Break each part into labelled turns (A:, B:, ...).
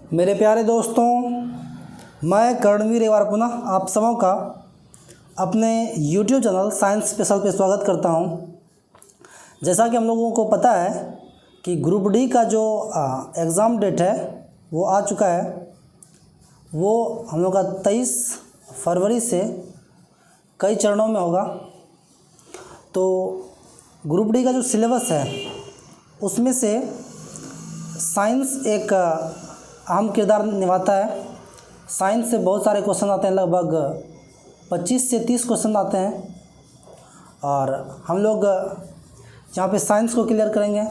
A: मेरे प्यारे दोस्तों, मैं कर्णवीर एक बार पुनः आप सबों का अपने YouTube चैनल साइंस स्पेशल पे स्वागत करता हूं। जैसा कि हम लोगों को पता है कि ग्रुप डी का जो एग्ज़ाम डेट है वो आ चुका है। वो हम लोग का 23 फरवरी से कई चरणों में होगा। तो ग्रुप डी का जो सिलेबस है उसमें से साइंस एक अहम किरदार निभाता है। साइंस से बहुत सारे क्वेश्चन आते हैं, लगभग 25 से 30 क्वेश्चन आते हैं और हम लोग यहाँ पे साइंस को क्लियर करेंगे।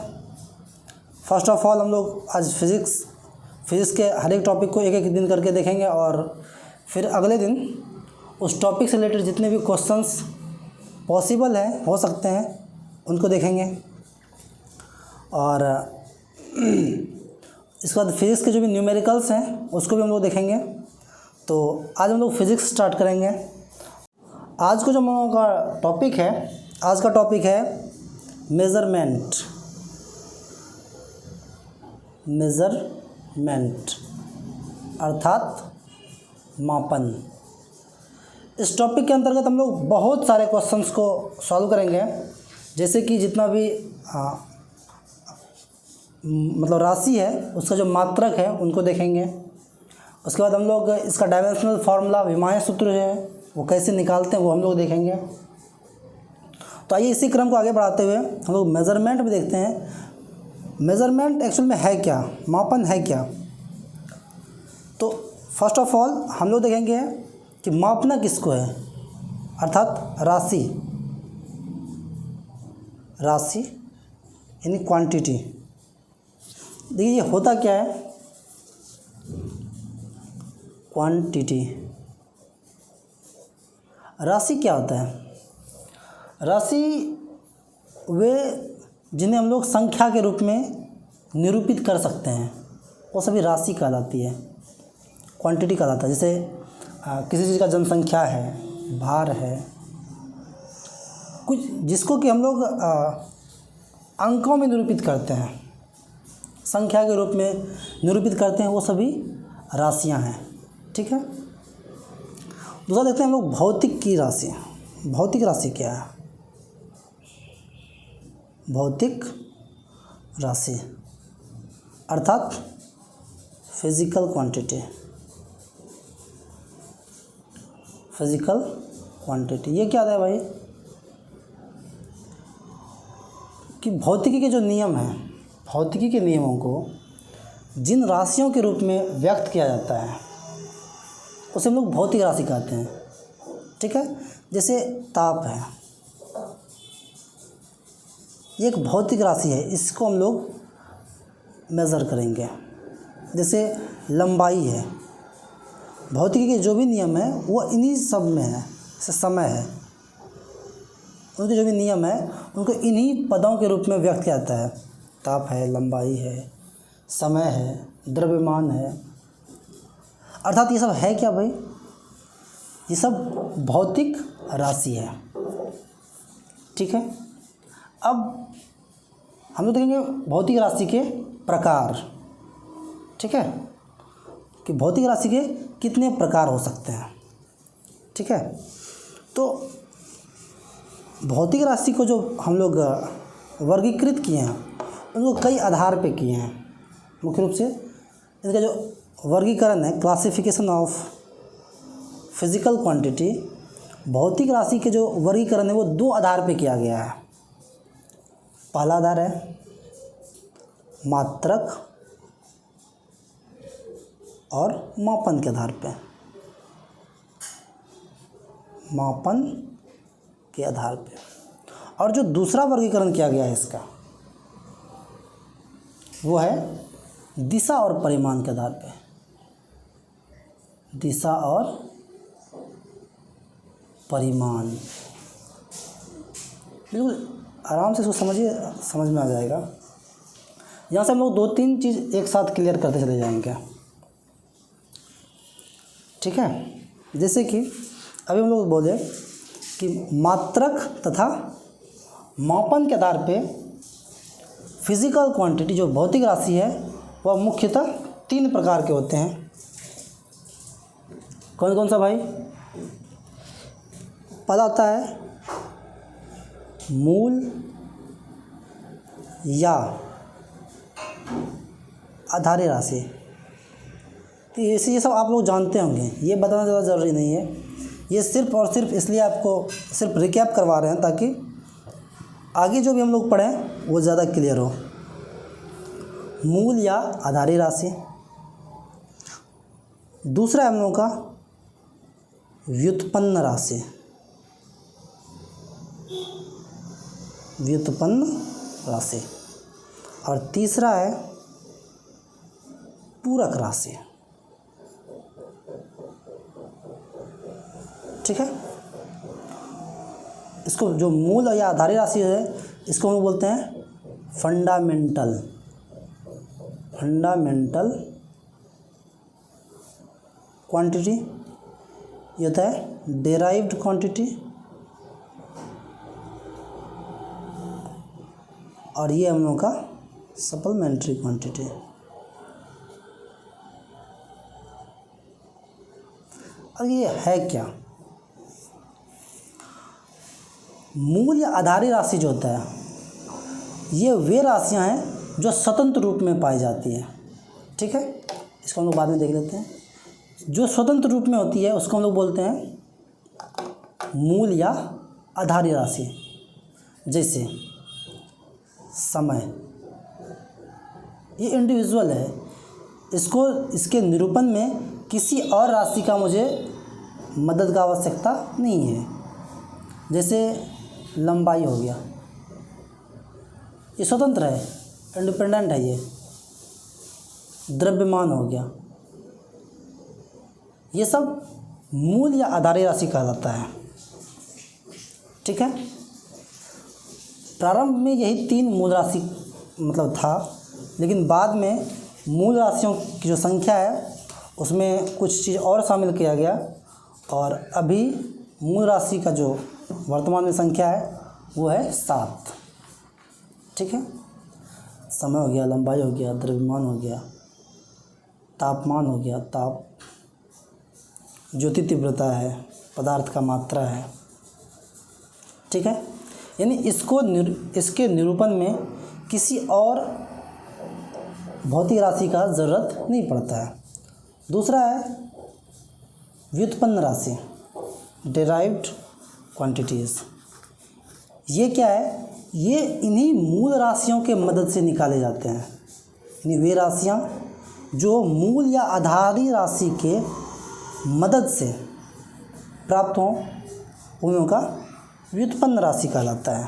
A: फर्स्ट ऑफ ऑल हम लोग आज फिज़िक्स के हर एक टॉपिक को एक एक दिन करके देखेंगे और फिर अगले दिन उस टॉपिक से रिलेटेड जितने भी क्वेश्चंस पॉसिबल हैं, हो सकते हैं, उनको देखेंगे। और इसके बाद फिज़िक्स के जो भी न्यूमेरिकल्स हैं उसको भी हम लोग देखेंगे। तो आज हम लोग फिज़िक्स स्टार्ट करेंगे। आज को जो हम लोगों का टॉपिक है, आज का टॉपिक है मेज़रमेंट। अर्थात मापन। इस टॉपिक के अंतर्गत हम लोग बहुत सारे क्वेश्चंस को सॉल्व करेंगे, जैसे कि जितना भी मतलब राशि है उसका जो मात्रक है उनको देखेंगे। उसके बाद हम लोग इसका डायमेंशनल फार्मूला, विमाएं सूत्र है वो कैसे निकालते हैं वो हम लोग देखेंगे। तो आइए इसी क्रम को आगे बढ़ाते हुए हम लोग मेज़रमेंट भी देखते हैं। मेज़रमेंट एक्चुअल में है क्या, मापन है क्या। तो फर्स्ट ऑफ ऑल हम लोग देखेंगे कि मापना किसको है, अर्थात राशि यानी क्वांटिटी। देखिए ये होता क्या है, क्वांटिटी। राशि क्या होता है? राशि वे जिन्हें हम लोग संख्या के रूप में निरूपित कर सकते हैं वो सभी राशि कहलाती है, क्वांटिटी कहलाता है। जैसे किसी चीज़ का जनसंख्या है, भार है, कुछ जिसको कि हम लोग अंकों में निरूपित करते हैं, संख्या के रूप में निरूपित करते हैं, वो सभी राशियां हैं। ठीक है। दूसरा देखते हैं हम लोग भौतिक की राशि। भौतिक राशि क्या है? भौतिक राशि अर्थात फिजिकल क्वांटिटी। ये क्या है भाई? कि भौतिकी के जो नियम हैं, भौतिकी के नियमों को जिन राशियों के रूप में व्यक्त किया जाता है उसे हम लोग भौतिक राशि कहते हैं। ठीक है। जैसे ताप है, ये एक भौतिक राशि है, इसको हम लोग मेज़र करेंगे। जैसे लंबाई है, भौतिकी के जो भी नियम है वो इन्हीं सब में है। जैसे समय है, उनके जो भी नियम है उनको इन्हीं पदों के रूप में व्यक्त किया जाता है। ताप है, लंबाई है, समय है, द्रव्यमान है। अर्थात ये सब है क्या भाई? ये सब भौतिक राशि है। ठीक है। अब हम लोग देखेंगे भौतिक राशि के प्रकार। ठीक है, कि भौतिक राशि के कितने प्रकार हो सकते हैं। ठीक है। तो भौतिक राशि को जो हम लोग वर्गीकृत किए हैं उनको कई आधार पे किए हैं। मुख्य रूप से इनका जो वर्गीकरण है, क्लासिफिकेशन ऑफ फिजिकल क्वांटिटी, भौतिक राशि के जो वर्गीकरण है वो दो आधार पे किया गया है। पहला आधार है मात्रक और मापन के आधार पे। मापन के आधार पे। और जो दूसरा वर्गीकरण किया गया है इसका वो है दिशा और परिमाण के आधार पे। दिशा और परिमाण, बिल्कुल आराम से इसको समझिए, समझ में आ जाएगा। यहाँ से हम लोग 2-3 चीज़ एक साथ क्लियर करते चले जाएंगे। ठीक है। जैसे कि अभी हम लोग बोले कि मात्रक तथा मापन के आधार पे फिजिकल क्वांटिटी जो भौतिक राशि है वह मुख्यतः 3 प्रकार के होते हैं। कौन कौन सा भाई? पहला होता है मूल या आधारी राशि। तो ये सब आप लोग जानते होंगे, ये बताना ज़्यादा ज़रूरी नहीं है। ये सिर्फ और सिर्फ इसलिए आपको सिर्फ रिकैप करवा रहे हैं ताकि आगे जो भी हम लोग पढ़ें वो ज़्यादा क्लियर हो। मूल या आधारी राशि। दूसरा है हम लोगों का व्युत्पन्न राशि। व्युत्पन्न राशि। और तीसरा है पूरक राशि। ठीक है, इसको जो मूल या आधारी राशि है इसको हम लोग बोलते हैं फंडामेंटल क्वांटिटी। ये होता है डेराइव्ड क्वांटिटी, और ये हम लोगों का सप्लीमेंट्री क्वांटिटी। और ये है क्या? मूल या आधारी राशि जो होता है ये वे राशियां हैं जो स्वतंत्र रूप में पाई जाती है। ठीक है, इसको हम लोग बाद में देख लेते हैं। जो स्वतंत्र रूप में होती है उसको हम लोग बोलते हैं मूल या आधारी राशि। जैसे समय, ये इंडिविजुअल है, इसके निरूपण में किसी और राशि का मुझे मदद का आवश्यकता नहीं है। जैसे लंबाई हो गया, ये स्वतंत्र है, इंडिपेंडेंट है। ये द्रव्यमान हो गया, ये सब मूल या आधारी राशि कहा जाता है। ठीक है, प्रारंभ में यही 3 मूल राशि मतलब था, लेकिन बाद में मूल राशियों की जो संख्या है उसमें कुछ चीज़ और शामिल किया गया, और अभी मूल राशि का जो वर्तमान में संख्या है वो है 7। ठीक है, समय हो गया, लंबाई हो गया, द्रव्यमान हो गया, तापमान हो गया, ताप, ज्योति तीव्रता है, पदार्थ का मात्रा है। ठीक है, यानी इसके निरूपण में किसी और भौतिक राशि का ज़रूरत नहीं पड़ता है। दूसरा है व्युत्पन्न राशि, डेराइव्ड क्वांटिटीज़। ये क्या है? ये इन्हीं मूल राशियों के मदद से निकाले जाते हैं। यानी वे राशियाँ जो मूल या आधारी राशि के मदद से प्राप्त हों उन्हीं का व्युत्पन्न राशि कहलाता है।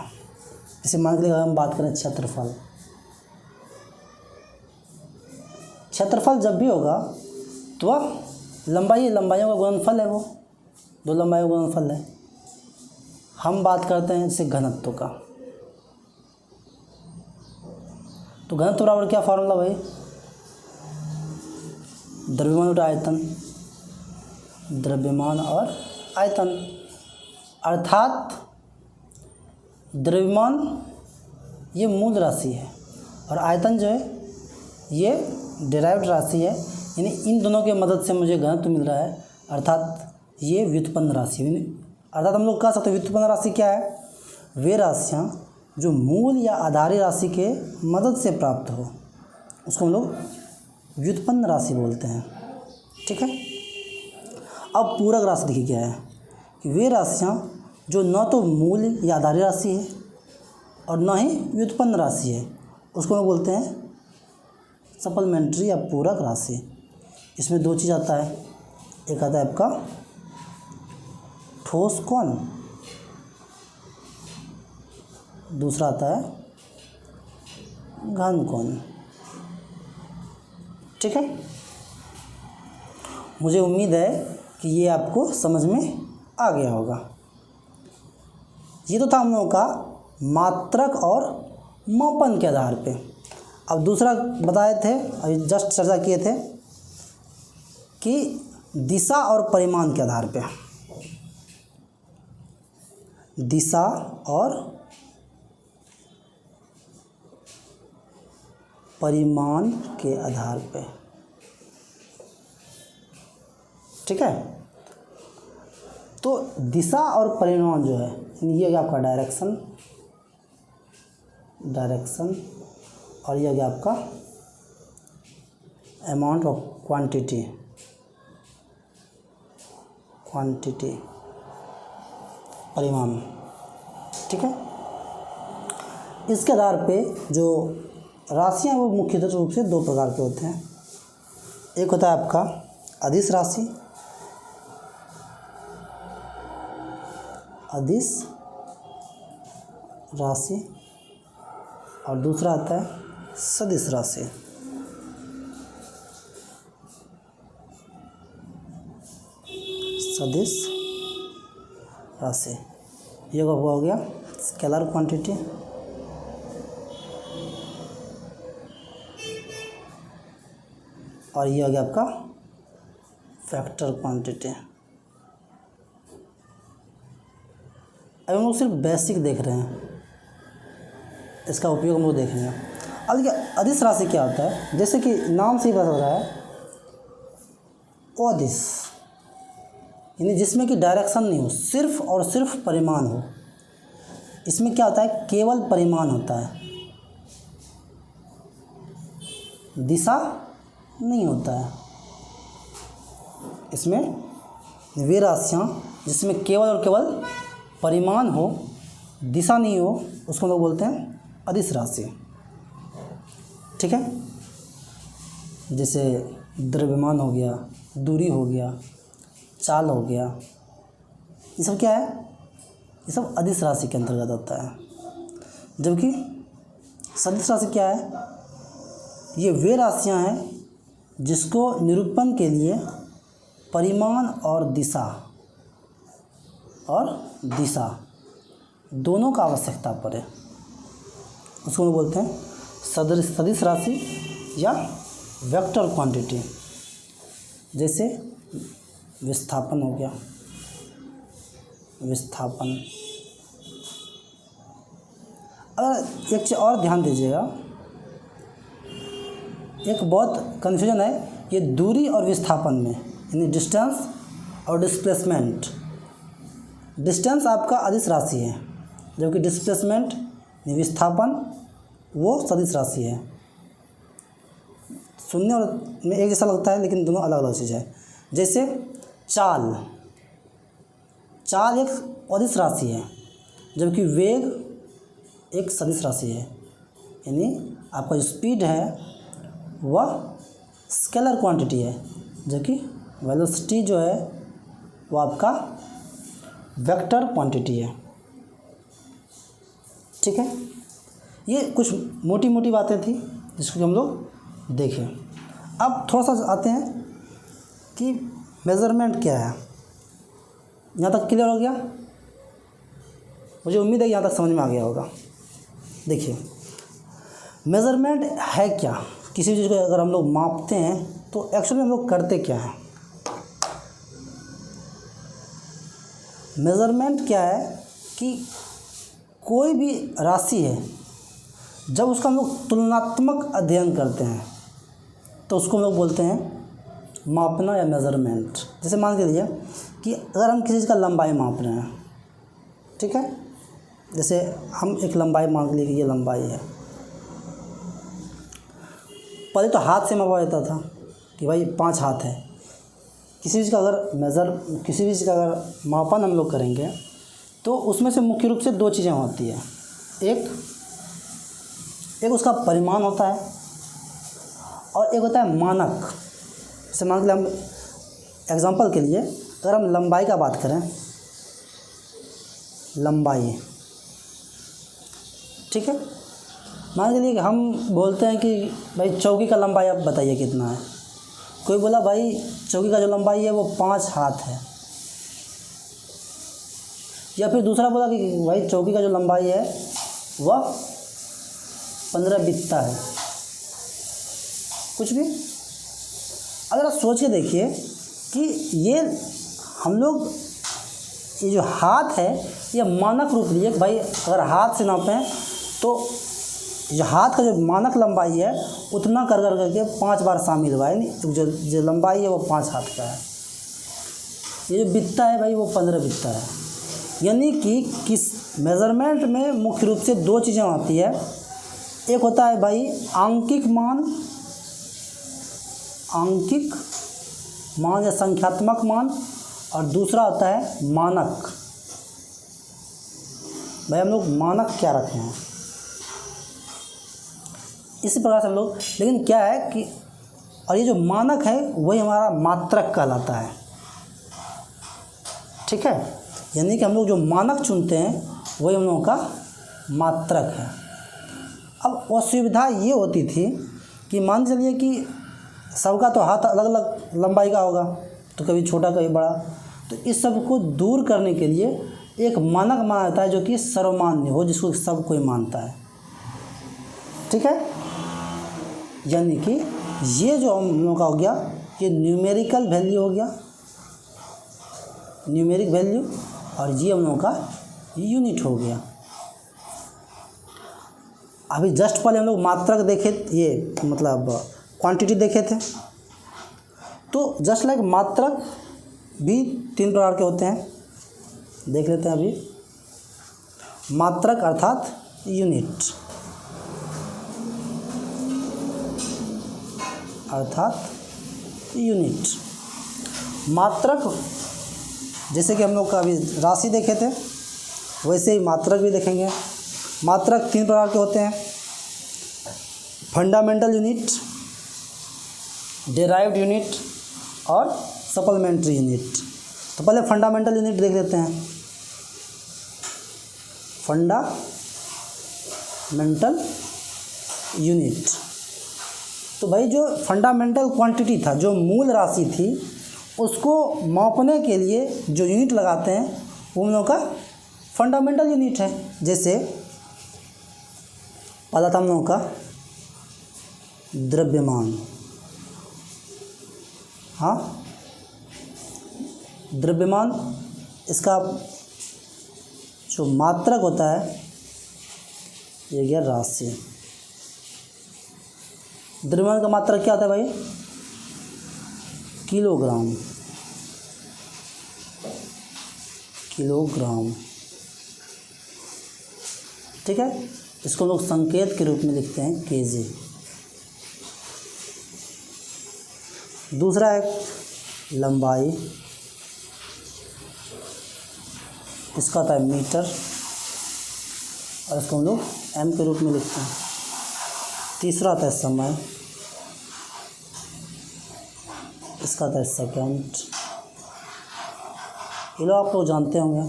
A: जैसे मान लीजिए हम बात करें क्षेत्रफल। क्षेत्रफल जब भी होगा तो वह लंबाइयों का गुणनफल है, वो 2 लंबाइयों का गुणनफल है। हम बात करते हैं जैसे घनत्व का, तो घनत्व बराबर क्या फॉर्मूला भाई? द्रव्यमान बटा आयतन, द्रव्यमान और आयतन। अर्थात द्रव्यमान ये मूल राशि है और आयतन जो है ये डेराइव्ड राशि है। यानी इन दोनों के मदद से मुझे घनत्व मिल रहा है, अर्थात ये व्युत्पन्न राशि। अर्थात हम लोग कह सकते हैं व्युत्पन्न राशि क्या है? वे राशियाँ जो मूल या आधारी राशि के मदद से प्राप्त हो उसको हम लोग व्युत्पन्न राशि बोलते हैं। ठीक है, अब पूरक राशि देखिए क्या है कि वे राशियाँ जो न तो मूल या आधारी राशि है और न ही व्युत्पन्न राशि है उसको हम बोलते हैं सप्लीमेंट्री या पूरक राशि। इसमें 2 चीज़ आता है, एक आता है आपका ठोस कोण, दूसरा आता है घन कोण। ठीक है, मुझे उम्मीद है कि ये आपको समझ में आ गया होगा। ये तो था हम लोगों का मात्रक और मापन के आधार पे। अब दूसरा बताए थे, अभी जस्ट चर्चा किए थे कि दिशा और परिमाण के आधार पे। दिशा और परिमाण के आधार पे ठीक है। तो दिशा और परिमाण जो है ये हो गया आपका डायरेक्शन, और ये हो गया आपका अमाउंट ऑफ क्वांटिटी, परिमाण, ठीक है। इसके आधार पे जो राशियाँ वो मुख्यतः रूप से दो प्रकार के होते हैं। एक होता है आपका अदिश राशि, और दूसरा आता है सदिश राशि। ये हो गया स्केलर क्वांटिटी, और ये हो गया आपका फैक्टर क्वांटिटी। अब हम लोग सिर्फ बेसिक देख रहे हैं, इसका उपयोग हम लोग देखेंगे। अब देखिए अदिश राशि क्या होता है, जैसे कि नाम से ही पता चल रहा है अदिश, यानी जिसमें कि डायरेक्शन नहीं हो, सिर्फ और सिर्फ परिमाण हो। इसमें क्या होता है, केवल परिमाण होता है, दिशा नहीं होता है। इसमें वे राशियाँ जिसमें केवल और केवल परिमाण हो, दिशा नहीं हो, उसको लोग बोलते हैं अदिश राशि, ठीक है। जैसे द्रव्यमान हो गया, दूरी हो गया, चाल हो गया, ये सब क्या है, ये सब अदिश राशि के अंतर्गत होता है। जबकि सदिश राशि क्या है, ये वे राशियाँ हैं जिसको निरूपण के लिए परिमाण और दिशा दोनों का आवश्यकता पड़े, उसको हम बोलते हैं सदिश राशि या वेक्टर क्वांटिटी। जैसे विस्थापन हो गया, अगर एक चीज़ और ध्यान दीजिएगा, एक बहुत कन्फ्यूजन है ये दूरी और विस्थापन में, यानी डिस्टेंस और डिस्प्लेसमेंट। डिस्टेंस आपका अदिश राशि है, जबकि डिस्प्लेसमेंट विस्थापन वो सदिश राशि है। सुनने और में एक जैसा लगता है, लेकिन दोनों अलग अलग चीज़ है। जैसे चाल एक अदिश राशि है, जबकि वेग एक सदिश राशि है। यानी आपका जो स्पीड है वह स्केलर क्वांटिटी है, जबकि वेलोसिटी जो है वो आपका वेक्टर क्वांटिटी है, ठीक है। ये कुछ मोटी मोटी बातें थी जिसको हम लोग देखें। अब थोड़ा सा आते हैं कि मेज़रमेंट क्या है। यहाँ तक क्लियर हो गया? मुझे उम्मीद है यहाँ तक समझ में आ गया होगा। देखिए मेज़रमेंट है क्या, किसी चीज़ को अगर हम लोग मापते हैं तो एक्चुअली हम लोग करते क्या हैं। मेज़रमेंट क्या है कि कोई भी राशि है, जब उसका हम लोग तुलनात्मक अध्ययन करते हैं तो उसको हम लोग बोलते हैं मापना या मेज़रमेंट। जैसे मान के लिए कि अगर हम किसी चीज़ का लंबाई माप रहे हैं, ठीक है, जैसे हम एक लंबाई मान लिए कि ये लंबाई है। पहले तो हाथ से मापा जाता था कि भाई 5 हाथ है। किसी चीज़ का अगर मापन हम लोग करेंगे तो उसमें से मुख्य रूप से 2 चीज़ें होती है। एक उसका परिमाण होता है और एक होता है मानक। जैसे मान लीजिए हम एग्जांपल के लिए अगर हम लंबाई का बात करें, लंबाई, ठीक है, मान लीजिए कि हम बोलते हैं कि भाई चौकी का लंबाई आप बताइए कितना है। कोई बोला भाई चौकी का जो लंबाई है वो 5 हाथ है, या फिर दूसरा बोला कि भाई चौकी का जो लंबाई है वह 15 बित्ता है। कुछ भी अगर आप सोच के देखिए कि ये हम लोग ये जो हाथ है ये मानक रूप लिए, भाई अगर हाथ से नापें तो जो हाथ का जो मानक लंबाई है उतना कर करके 5 बार शामिल हुआ है, नहीं जो लंबाई है वो 5 हाथ का है। ये जो बित्ता है भाई वो 15 बित्ता है। यानी कि किस मेज़रमेंट में मुख्य रूप से दो चीज़ें आती है, एक होता है भाई आंकिक मान या संख्यात्मक मान, और दूसरा होता है मानक। भाई हम लोग मानक क्या रखे हैं, इसी प्रकार से हम लोग, लेकिन क्या है कि और ये जो मानक है वही हमारा मात्रक कहलाता है। ठीक है, यानी कि हम लोग जो मानक चुनते हैं वही हम लोगों का मात्रक है। अब असुविधा ये होती थी कि मान चलिए कि सबका तो हाथ अलग अलग लंबाई का होगा, तो कभी छोटा कभी बड़ा, तो इस सब को दूर करने के लिए एक मानक माना जाता है जो कि सर्वमान्य हो, जिसको सब कोई मानता है। ठीक है, यानी कि ये जो हम लोगों का हो गया, ये न्यूमेरिकल वैल्यू हो गया, न्यूमेरिक वैल्यू, और ये हम लोगों का यूनिट हो गया। अभी जस्ट पहले हम लोग मात्रक देखे, ये मतलब क्वांटिटी देखे थे। तो जस्ट लाइक मात्रक भी 3 प्रकार के होते हैं, देख लेते हैं अभी। मात्रक अर्थात यूनिट, मात्रक जैसे कि हम लोग का अभी राशि देखे थे, वैसे ही मात्रक भी देखेंगे। मात्रक 3 प्रकार के होते हैं, फंडामेंटल यूनिट, डेराइव्ड यूनिट और सप्लीमेंट्री यूनिट। तो पहले फंडामेंटल यूनिट देख लेते हैं। फंडामेंटल यूनिट, तो भाई जो फंडामेंटल क्वांटिटी था, जो मूल राशि थी, उसको मापने के लिए जो यूनिट लगाते हैं वो हम लोग का फंडामेंटल यूनिट है। जैसे पता था हम लोगों का द्रव्यमान, हाँ द्रव्यमान, इसका जो मात्रक होता है ये गया राशि। द्रव्यमान का मात्रक क्या होता है भाई, किलोग्राम। ठीक है, इसको लोग संकेत के रूप में लिखते हैं केजी। दूसरा है लंबाई, इसका होता है मीटर, और इसको हम लोग एम के रूप में लिखते हैं। तीसरा होता है समय, इसका होता है सेकंड। ये लोग आप लोग जानते होंगे,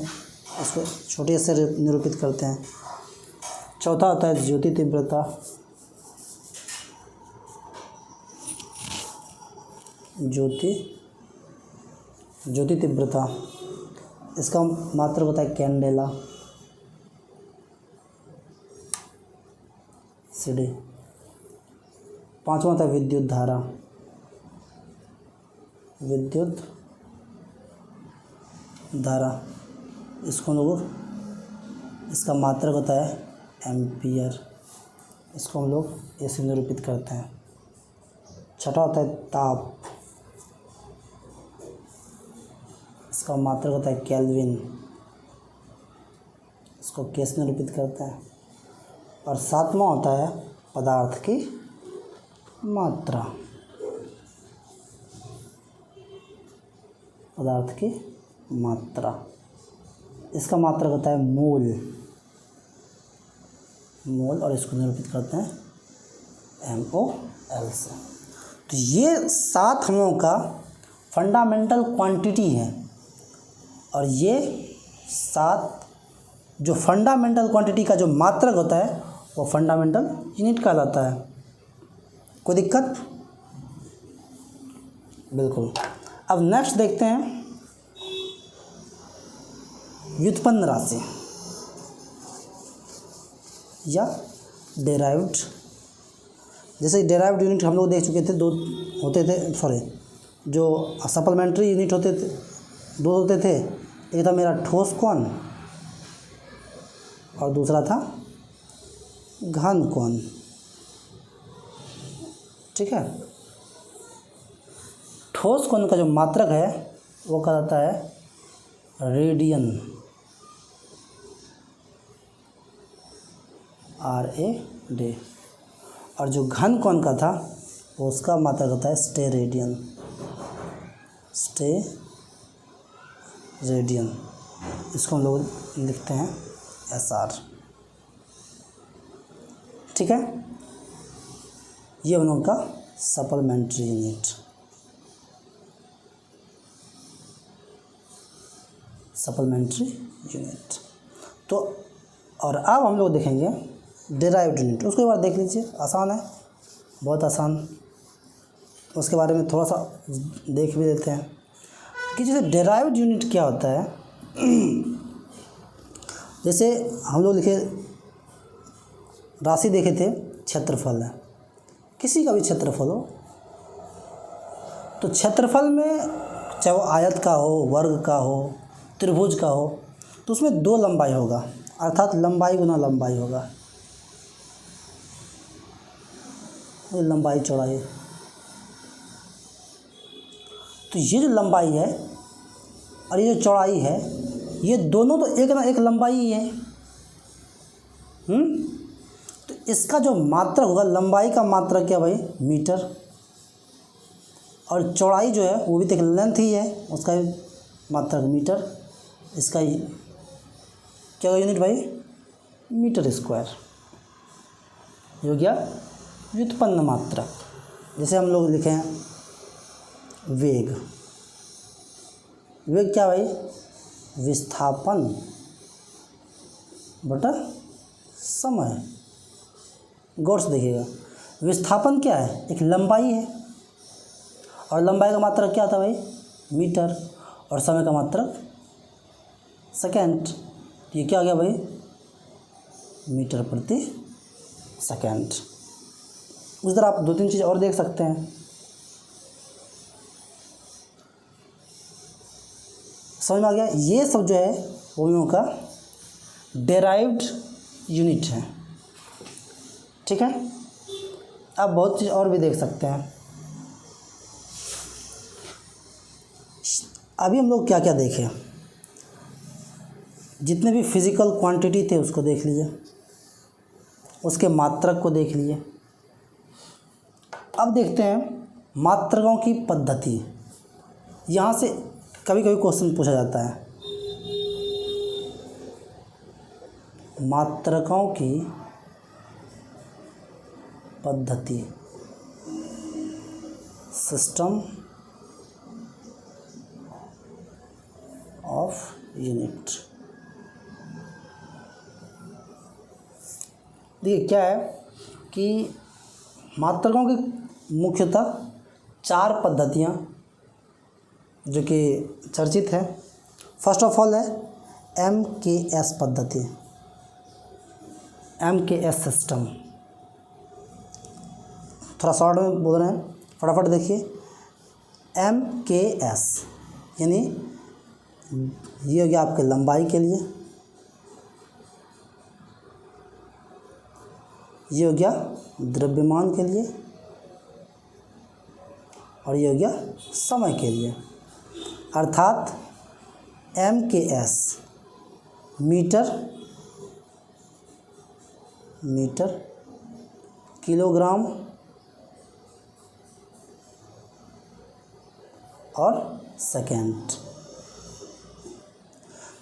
A: इसको छोटे से निरूपित करते हैं। चौथा होता है ज्योति तीव्रता, ज्योति तीव्रता, इसका मात्रक होता है कैंडेला, सीडी। पांचवा होता है विद्युत धारा, इसको लोग, इसका मात्रक होता है एम्पियर, इसको हम लोग ऐसे निरूपित करते हैं। छठा होता है ताप, इसका मात्रक होता है केल्विन, इसको कैसे निरूपित करते हैं। और सातवां होता है पदार्थ की मात्रा, इसका मात्रक होता है मोल, और इसको निरूपित करते हैं MOL से। तो ये 7 हम लोगों का फंडामेंटल क्वांटिटी है, और ये 7 जो फंडामेंटल क्वांटिटी का जो मात्रक होता है वो फंडामेंटल यूनिट कहलाता है। कोई दिक्कत? बिल्कुल। अब नेक्स्ट देखते हैं व्युत्पन्न राशि या डेराइव्ड। जैसे डेराइव्ड यूनिट हम लोग देख चुके थे, 2 होते थे, जो सप्लीमेंट्री यूनिट होते थे 2 होते थे। एक था मेरा ठोस कोण और दूसरा था घन कोण। ठीक है, ठोस कोण का जो मात्रक है वो कहलाता है रेडियन, RAD। और जो घन कोण का था वो उसका मात्रक होता है स्टेरेडियन, स्टेरेडियन। इसको हम लोग लिखते हैं SR। ठीक है, ये हम लोग का सप्लीमेंट्री यूनिट, सप्लीमेंट्री यूनिट। तो और अब हम लोग देखेंगे डेराइव्ड यूनिट। उसको एक बार देख लीजिए, आसान है, बहुत आसान। उसके बारे में थोड़ा सा देख भी लेते हैं कि जैसे डेराइव्ड यूनिट क्या होता है। जैसे हम लोग लिखे राशि देखे थे, क्षेत्रफल है, किसी का भी क्षेत्रफल हो, तो क्षेत्रफल में चाहे वो आयत का हो, वर्ग का हो, त्रिभुज का हो, तो उसमें दो लंबाई होगा, अर्थात लंबाई गुना लंबाई होगा, लंबाई चौड़ाई। तो ये जो लंबाई है और ये जो चौड़ाई है, ये दोनों तो एक ना एक लंबाई ही है। तो इसका जो मात्रक होगा, लंबाई का मात्रक क्या भाई, मीटर, और चौड़ाई जो है वो भी तो एक लेंथ ही है, उसका मात्रक मीटर। इसका क्या होगा यूनिट भाई, मीटर स्क्वायर। ये हो गया व्युत्पन्न मात्रक। जैसे हम लोग लिखें वेग, वेग क्या भाई, विस्थापन बटा समय। गौर से देखिएगा, विस्थापन क्या है, एक लंबाई है, और लंबाई का मात्रक क्या था भाई, मीटर, और समय का मात्रक सेकेंड। ये क्या आ गया भाई, मीटर प्रति सेकेंड। उस तरह आप दो तीन चीज़ और देख सकते हैं। समझ में आ गया, ये सब जो है वो लोगों का डेराइव्ड यूनिट है। ठीक है, आप बहुत चीज़ और भी देख सकते हैं। अभी हम लोग क्या क्या देखें, जितने भी फिज़िकल क्वांटिटी थे उसको देख लीजिए, उसके मात्रक को देख लीजिए। अब देखते हैं मात्रकों की पद्धति। यहाँ से कभी कभी क्वेश्चन पूछा जाता है, मात्रकों की पद्धति, सिस्टम ऑफ यूनिट। देखिए क्या है कि मात्रकों की मुख्यतः चार पद्धतियाँ जो कि चर्चित है। फर्स्ट ऑफ ऑल है MKS पद्धति, MKS सिस्टम। थोड़ा शॉर्ट में बोल रहे हैं, फटाफट देखिए। MKS यानी ये हो गया आपके लंबाई के लिए, ये हो गया द्रव्यमान के लिए, और ये हो गया समय के लिए। अर्थात MKS मीटर, किलोग्राम और सेकेंड।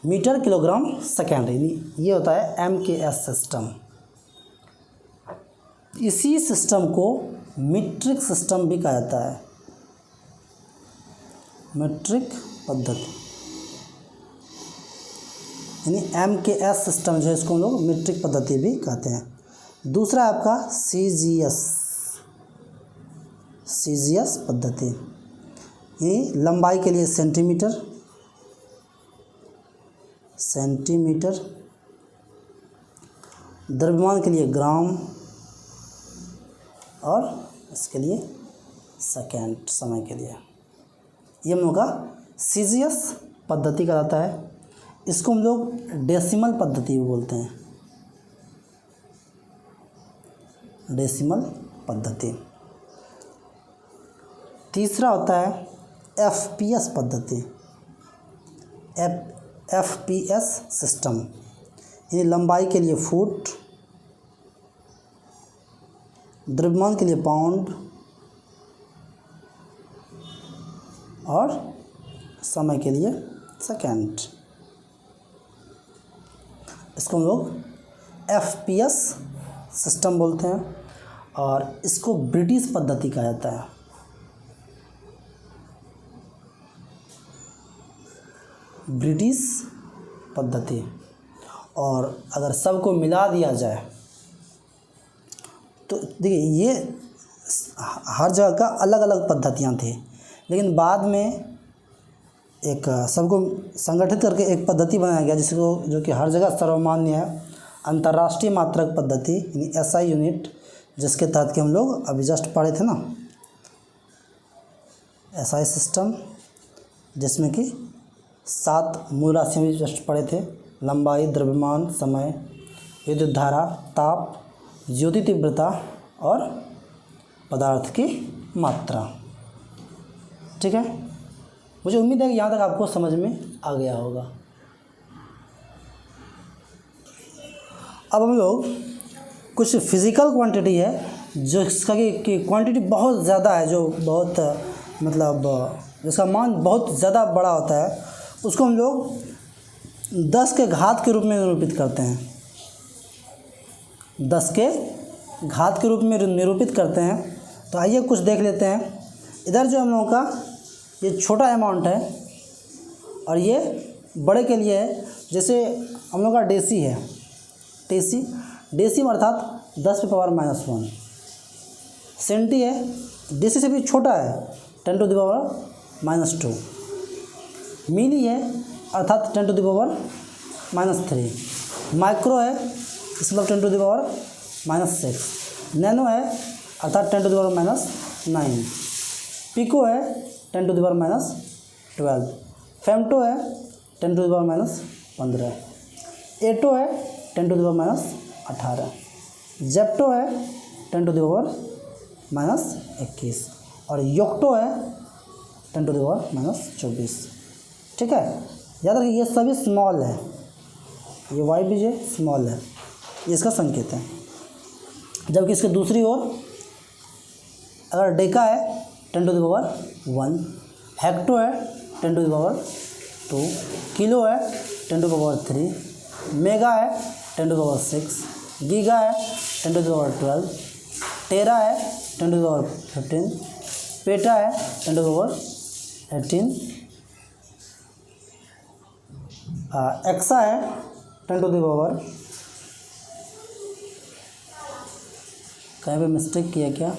A: मीटर, किलोग्राम, सेकेंड, ये होता है MKS सिस्टम। इसी सिस्टम को मीट्रिक सिस्टम भी कहा जाता है, मीट्रिक पद्धति। यानी MKS सिस्टम जो है इसको हम लोग मीट्रिक पद्धति भी कहते हैं। दूसरा है आपका CGS पद्धति, यानी लंबाई के लिए सेंटीमीटर, द्रव्यमान के लिए ग्राम, और इसके लिए सेकेंड, समय के लिए। ये हम लोग का CGS पद्धति कहलाता है। इसको हम लोग डेसिमल पद्धति भी बोलते हैं, डेसिमल पद्धति। तीसरा होता है FPS पद्धति, FPS सिस्टम, यानी लंबाई के लिए फुट, द्रव्यमान के लिए पाउंड और समय के लिए सेकेंड। इसको हम लोग FPS सिस्टम बोलते हैं और इसको ब्रिटिश पद्धति कहा जाता है। ब्रिटिश पद्धति। और अगर सबको मिला दिया जाए तो देखिए ये हर जगह का अलग अलग पद्धतियाँ थी, लेकिन बाद में एक सबको संगठित करके एक पद्धति बनाया गया जिसको जो कि हर जगह सर्वमान्य है, अंतर्राष्ट्रीय मात्रक पद्धति यानी SI यूनिट, जिसके तहत कि हम लोग अभी जस्ट पढ़े थे ना SI सिस्टम, जिसमें कि 7 मूल राशियाँ भी जस्ट पढ़े थे, लंबाई, द्रव्यमान, समय, विद्युत धारा, ताप, ज्योति तीव्रता और पदार्थ की मात्रा। ठीक है, मुझे उम्मीद है कि यहाँ तक आपको समझ में आ गया होगा। अब हम लोग कुछ फिज़िकल क्वांटिटी है जो इसका की क्वांटिटी बहुत ज़्यादा है, जो बहुत मतलब जिसका मान बहुत ज़्यादा बड़ा होता है, उसको हम लोग 10 के घात के रूप में निरूपित करते हैं। 10 के घात के रूप में निरूपित करते हैं। तो आइए कुछ देख लेते हैं। इधर जो हम लोगों का ये छोटा अमाउंट है और ये बड़े के लिए है। जैसे हम लोग का डेसी है, डेसी में अर्थात 10⁻⁻1। सेंटी है, डेसी से भी छोटा है, 10⁻⁻2। मिली है अर्थात 10⁻⁻3। माइक्रो है इसका 10⁻⁻6। नैनो है अर्थात 10⁻⁻9। पिको है 10⁻⁻12। फेम्टो है 10⁻⁻15। एटो है 10⁻⁻18। जेप्टो है 10⁻⁻21 और योक्टो है 10⁻⁻24। ठीक है, याद रखिए ये सभी स्मॉल है, ये वाई भी जो स्मॉल है, ये इसका संकेत है। जबकि इसके दूसरी ओर अगर डेका है 10⁻1, हेक्टो है 10⁻2, किलो है 10⁻3, मेगा है 10⁻6, गीगा है 10⁻12, टेरा है 10⁻15, पेटा है 10⁻18, एक्सा है 10⁻, कहीं पे मिस्टेक किया क्या?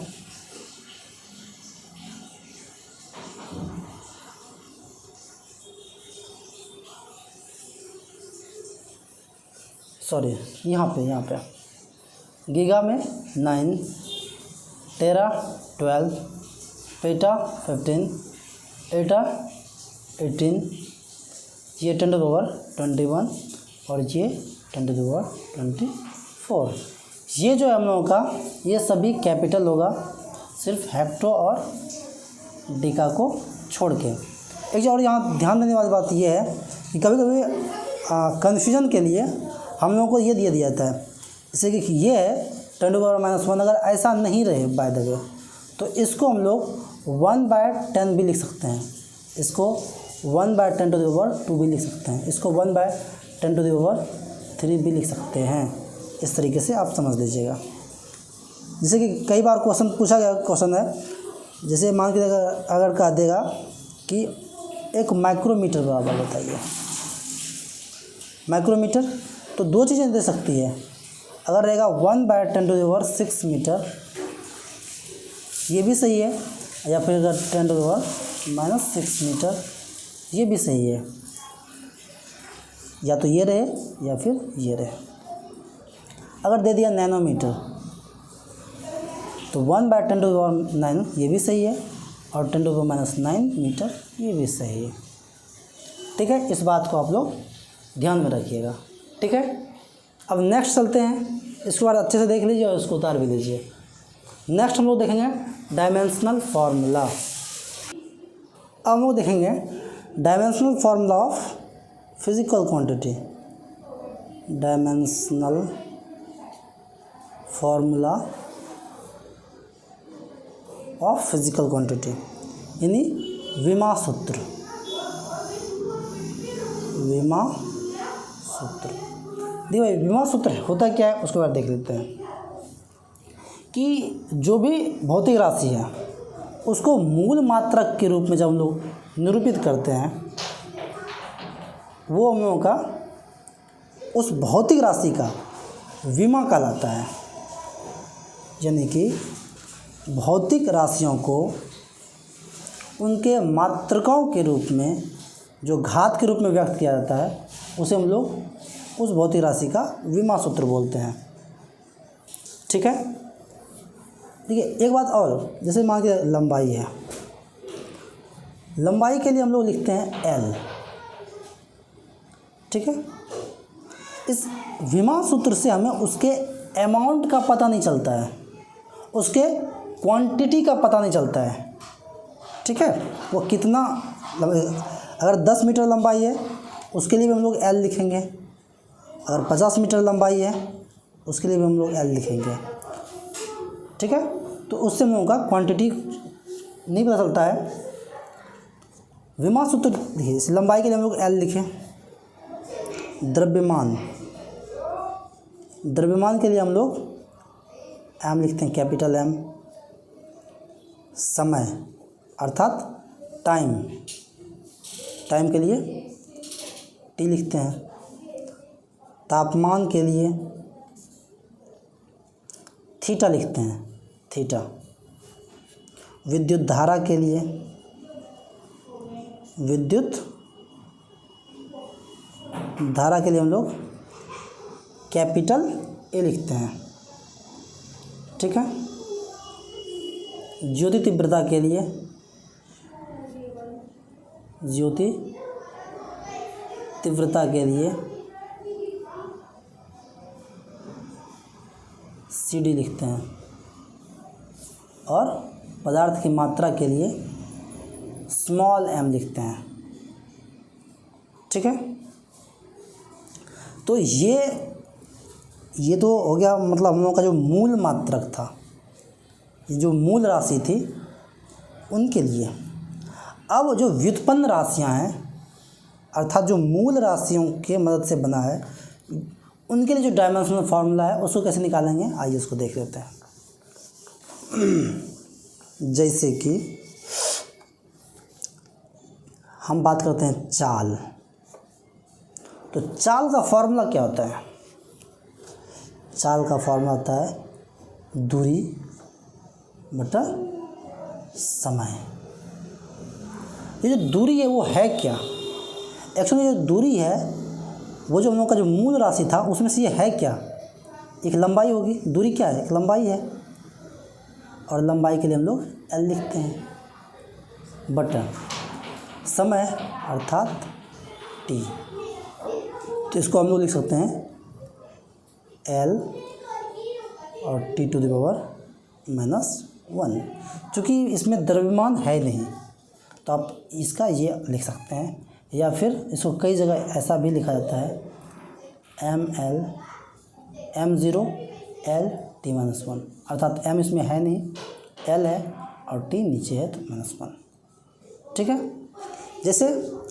A: सॉरी, यहाँ पे गीगा में 9, टेरा 12, पेटा 15, एटा 18, ये 10⁻21 और ये 10⁻24। ये जो है हम लोगों का ये सभी कैपिटल होगा, सिर्फ हेक्टो और डेका को छोड़ के। एक और यहाँ ध्यान देने वाली बात ये है कि कभी कभी कन्फ्यूजन के लिए हम लोगों को ये दिया जाता है, जैसे कि ये है 10⁻⁻1, अगर ऐसा नहीं रहे बाय द वे तो इसको हम लोग 1/10 भी लिख सकते हैं, इसको 1/10⁻2 भी लिख सकते हैं, इसको 1/10⁻3 भी लिख सकते हैं। इस तरीके से आप समझ लीजिएगा। जैसे कि कई बार क्वेश्चन पूछा गया क्वेश्चन है, जैसे मान के अगर कह देगा कि एक माइक्रोमीटर बराबर बताइए, माइक्रोमीटर तो दो चीज़ें दे सकती है। अगर रहेगा 1/10⁻6 मीटर, ये भी सही है, या फिर अगर 10⁻⁻6 मीटर, ये भी सही है। या तो ये रहे या फिर ये रहे। अगर दे दिया नैनोमीटर तो 1/10⁻9 ये भी सही है और 10⁻�9 मीटर ये भी सही है। ठीक है, इस बात को आप लोग ध्यान में रखिएगा। ठीक है, अब नेक्स्ट चलते हैं। इसके बाद अच्छे से देख लीजिए और इसको उतार भी लीजिए। नेक्स्ट हम लोग देखेंगे डायमेंशनल फार्मूला। अब हम लोग देखेंगे dimensional formula of physical quantity, dimensional formula of physical quantity, यानी विमा सूत्र। विमा सूत्र देखिए भाई, विमा सूत्र होता क्या है उसके बाद देख लेते हैं कि जो भी भौतिक राशि है उसको मूल मात्रक के रूप में जब हम लोग निरूपित करते हैं, वो हम लोगों का उस भौतिक राशि का विमा कहलाता है। यानी कि भौतिक राशियों को उनके मात्रकों के रूप में जो घात के रूप में व्यक्त किया जाता है, उसे हम लोग उस भौतिक राशि का विमा सूत्र बोलते हैं। ठीक है। देखिए एक बात और, जैसे मान के लंबाई है, लंबाई के लिए हम लोग लिखते हैं एल। ठीक है। इस विमा सूत्र से हमें उसके अमाउंट का पता नहीं चलता है, उसके क्वांटिटी का पता नहीं चलता है। ठीक है। वो कितना, अगर 10 मीटर लंबाई है उसके लिए भी हम लोग एल लिखेंगे, अगर 50 मीटर लंबाई है उसके लिए भी हम लोग एल लिखेंगे। ठीक है। तो उससे हम लोगों का क्वांटिटी नहीं पता चलता है। विमा सूत्र देखिए, इस लंबाई के लिए हम लोग एल लिखें। द्रव्यमान, द्रव्यमान के लिए हम लोग एम लिखते हैं, कैपिटल एम। समय अर्थात टाइम, टाइम के लिए टी लिखते हैं। तापमान के लिए थीटा लिखते हैं, थीटा। विद्युत धारा के लिए विद्युत धारा के लिए हम लोग कैपिटल ए लिखते हैं। ठीक है। ज्योति तीव्रता के लिए ज्योति तीव्रता के लिए CD लिखते हैं, और पदार्थ की मात्रा के लिए स्मॉल m लिखते हैं। ठीक है। तो ये तो हो गया, मतलब हम लोगों का जो मूल मात्रक था, जो मूल राशि थी उनके लिए। अब जो व्युत्पन्न राशियां हैं, अर्थात जो मूल राशियों के मदद से बना है, उनके लिए जो डायमेंशनल फार्मूला है उसको कैसे निकालेंगे, आइए उसको देख लेते हैं। जैसे कि हम बात करते हैं चाल, तो चाल का फार्मूला क्या होता है? चाल का फार्मूला होता है दूरी बटा समय। ये जो दूरी है वो है क्या? एक्चुअली जो दूरी है वो जो हम लोग का जो मूल राशि था उसमें से ये है क्या? एक लंबाई होगी, दूरी क्या है? एक लंबाई है, और लंबाई के लिए हम लोग एल लिखते हैं, बटा समय अर्थात टी। तो इसको हम लोग लिख सकते हैं एल और टी टू द पावर -1। चूँकि इसमें द्रव्यमान है नहीं तो आप इसका ये लिख सकते हैं, या फिर इसको कई जगह ऐसा भी लिखा जाता है m0 l t-1, अर्थात m इसमें है नहीं, l है और t नीचे है तो -1। ठीक है। जैसे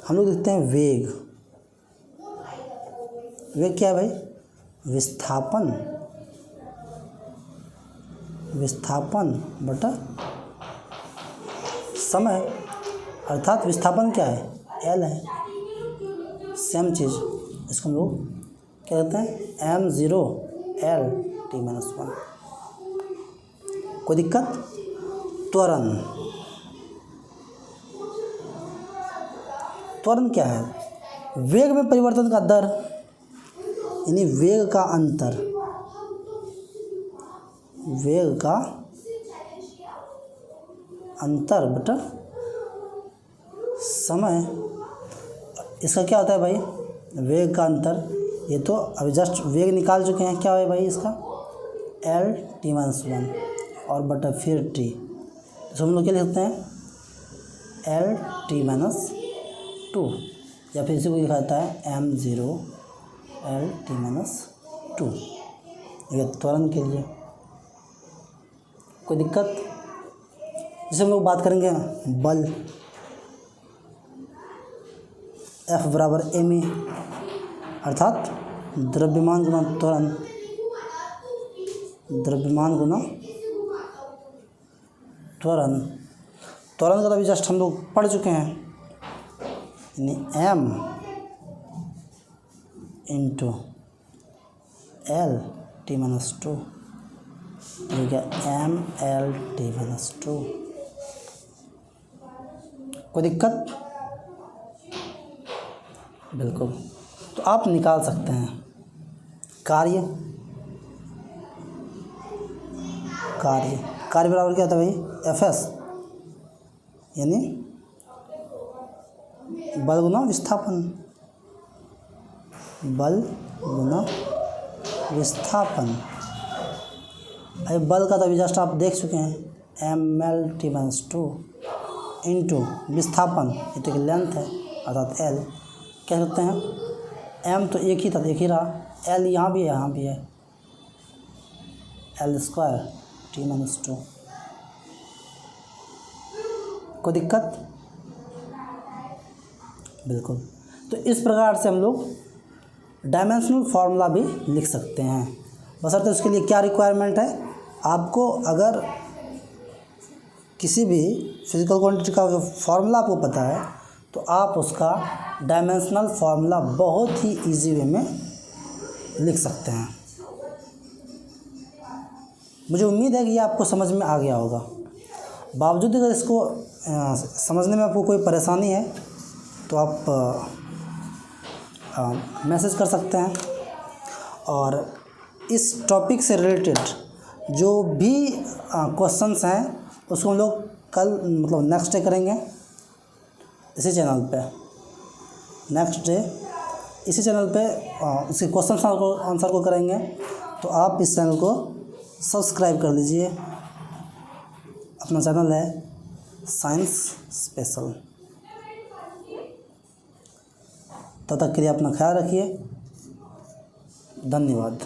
A: हम लोग लिखते हैं वेग। वेग क्या है भाई? विस्थापन, विस्थापन बटा समय, अर्थात विस्थापन क्या है? एल है। सेम चीज़ इसको हम लोग क्या कहते हैं? m0 l t-1। कोई दिक्कत? त्वरण, त्वरण क्या है? वेग में परिवर्तन का दर, यानी वेग का अंतर, वेग का अंतर बटा समय। इसका क्या होता है भाई? वेग का अंतर, ये तो अभी जस्ट वेग निकाल चुके हैं, क्या है भाई इसका? l t-1 और बटा फिर t, तो हम लोग क्या लिखते हैं? l t-2। या फिर इसी को लिखा जाता है m0L_t-2, ये त्वरण के लिए। कोई दिक्कत? जैसे हम लोग बात करेंगे बल, F बराबर ma, अर्थात द्रव्यमान गुना त्वरण, द्रव्यमान गुना त्वरण। त्वरण का तो अभी जस्ट हम लोग पढ़ चुके हैं, यानी m इंटू L_t-2, हो गया mL_t-2। कोई दिक्कत? बिल्कुल। तो आप निकाल सकते हैं कार्य बराबर क्या था भाई, Fs, यानी बल गुना विस्थापन, बल गुना विस्थापन। अरे बल का तो अभी जस्ट आप देख चुके हैं, mL_t-2 इंटू विस्थापन, ये तो लेंथ है अर्थात L, कह सकते हैं m तो एक ही था, एक ही रहा, L यहाँ भी है, यहाँ भी है, L²t-2। कोई दिक्कत? बिल्कुल। तो इस प्रकार से हम लोग डायमेंशनल फार्मूला भी लिख सकते हैं, बशर्ते उसके लिए क्या रिक्वायरमेंट है, आपको अगर किसी भी फिजिकल क्वांटिटी का फार्मूला आपको पता है तो आप उसका डायमेंशनल फार्मूला बहुत ही इजी वे में लिख सकते हैं। मुझे उम्मीद है कि ये आपको समझ में आ गया होगा। बावजूद अगर इसको समझने में आपको कोई परेशानी है तो आप मैसेज कर सकते हैं, और इस टॉपिक से रिलेटेड जो भी क्वेश्चंस हैं उसको हम लोग कल मतलब नेक्स्ट डे करेंगे इसी चैनल पे। नेक्स्ट डे इसी चैनल पे उसके क्वेश्चन आंसर को करेंगे, तो आप इस चैनल को सब्सक्राइब कर लीजिए। अपना चैनल है साइंस स्पेशल। तब तक के लिए अपना ख्याल रखिए। धन्यवाद।